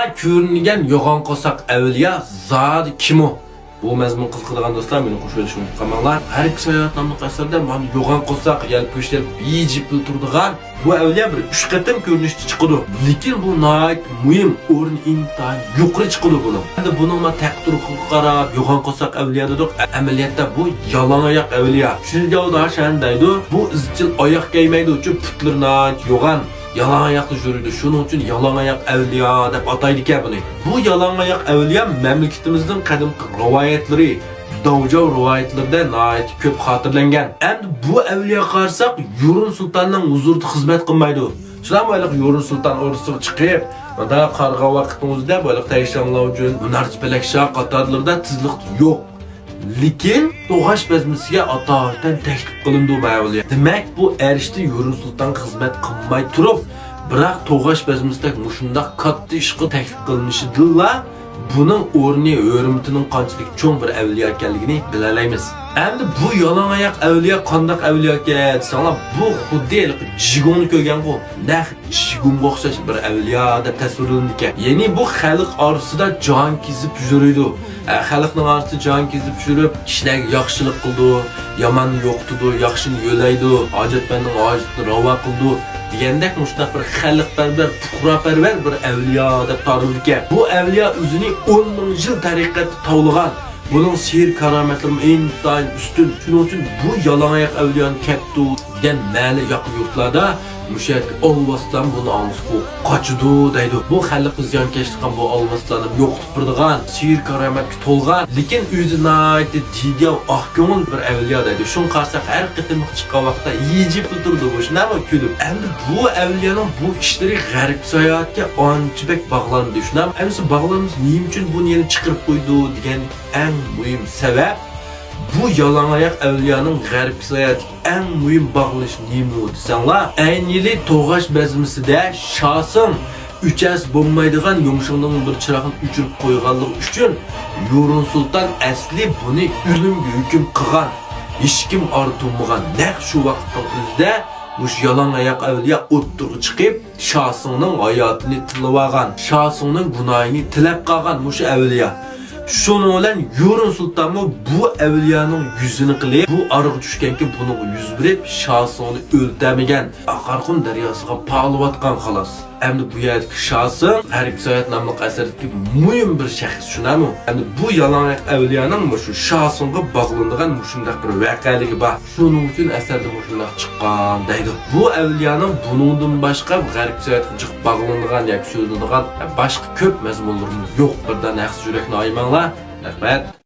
Ko'ringan yo'g'on qo'saq avliya zodi kim u? Bu mazmun qiziqadigan do'stlar meni qo'shib olishni unutmanglar. Har ikki sayohat nomli asarda mana yo'g'on qo'saq yalpishlar yejib turadigan bu avliya bir 3 qatim ko'rinishda chiqadi. Lekin bu nihoyat muhim o'rin intayin yuqori chiqadi buni. Endi buning taqdiriga qarab yo'g'on qo'saq avliya dedik. Amaliyotda bu yalon oyoq avliya. Shunga shan deydi. Bu izchil oyoq kiymaydi uchun putlarni yo'g'on yalan ayaklı yürüdü. Şunun için yalan ayak evliya deb ataydık ya bunu. Bu yalan ayak evliya memleketimizin kadimki rivayetleri, Davcav rivayetlerinde nayet köp hatırlangan. Endi bu evliya qarsak Yurun Sultan'ın huzurda hizmet kılmaydı. Şulan böyle Yurun Sultan ordusu çıkıp, da qarga vakitimizde böyle tayşanlar için Hunarchi Pelakshah qatorlarda tizlik yok. Lekin To'g'ash bezmisiga atoatdan taklif qilindi bu avliya. Demak bu erishdi Yurun Sultan xizmat qilmay turib, biroq To'g'ash bezmisidagi mushundaq katta ishga taklif qilinishidirla buning o'rni hurmatining qanchalik cho'ng bir avliya ekanligini bilalaymiz. Endi bu yalon oyoq avliya qanday avliya ekan desanglar, bu xuddi jigonni ko'rgan-ku. Naq jigonga o'xshash bir avliya deb tasvirlandi ekan. Ya'ni bu xalq orasida jon kezib yuridi. Xalqning orasida jon kezib yurib, kishilarga yaxshilik qildi, yomonni yo'qtidi, yaxshini yo'laydi, hojatmandning hojatini ravo qildi degandek mushtaq bir xalqparvar, fuqaroparvar bir avliya deb tanildi ekan. Bu avliya o'zining 10 ming yil tariqatda tovlagan. Bunun sihir karametlerim intayin üstün. Şunun için bu yalan ayak evliyanın keptu degan mali yaqin yurtlarda müşahid olmasdan bunu almışku kaçıdı deydi. Bu xalq ziyon kechirgan bu olmaslarni yo'qitib turadigan, sihir karametga to'lgan, lekin o'zi nayt didiyav ahko'ngil bir avliya deydi. Shun qarsak har qitim chiqqan vaqtda yejib turdi bu. Shunami kulib. Endi bu avliyaning bu ishlari g'arb sayohatga anchalik bog'landi. Shunami endi bog'lanmiz nima uchun buni yana chiqarib qo'ydi degan eng muhim sabab bu yalan ayak evliyanın g'arb sayohatga eng muhim bog'lish nima desanglar, aynili To'g'ash bezmisida Shosim uchas bo'lmaydigan yumshoqning bir chirog'ini o'chirib qo'yganligi uchun Yurun Sultan asli buni o'limga hukm qilgan. Hech kim ortummagan. Naq shu vaqtning o'zida mush yalan ayak evliya o'ttirib chiqib, Shosimning hayotini tilib olgan, Shosimning gunohini tilab qolgan mush evliya. Şunu olan Yurun Sultan bu evliyanın yüzünü qilib, bu arıq düşkenki bunu yüz verib, Shosimni o'ldirmagan, Aqarqum daryosiga pag'lib atgan xolos. Endi bu yerdagi Shosim har ikki sayohat nomli asardagi muhim bir shaxs shunami? Endi bu yalan evliyanın shu Shosimga bog'langan shunday bir voqealigi bor. Shuning uchun asarda shunday chiqqan deydi. Bu evliyanın buningdan boshqa g'arb sayohatga chiqib bog'langan yoki so'zlangan boshqa ko'p mazmunlar yo'q. Birdan yaxshi yurakni aymanglar. Rahmat.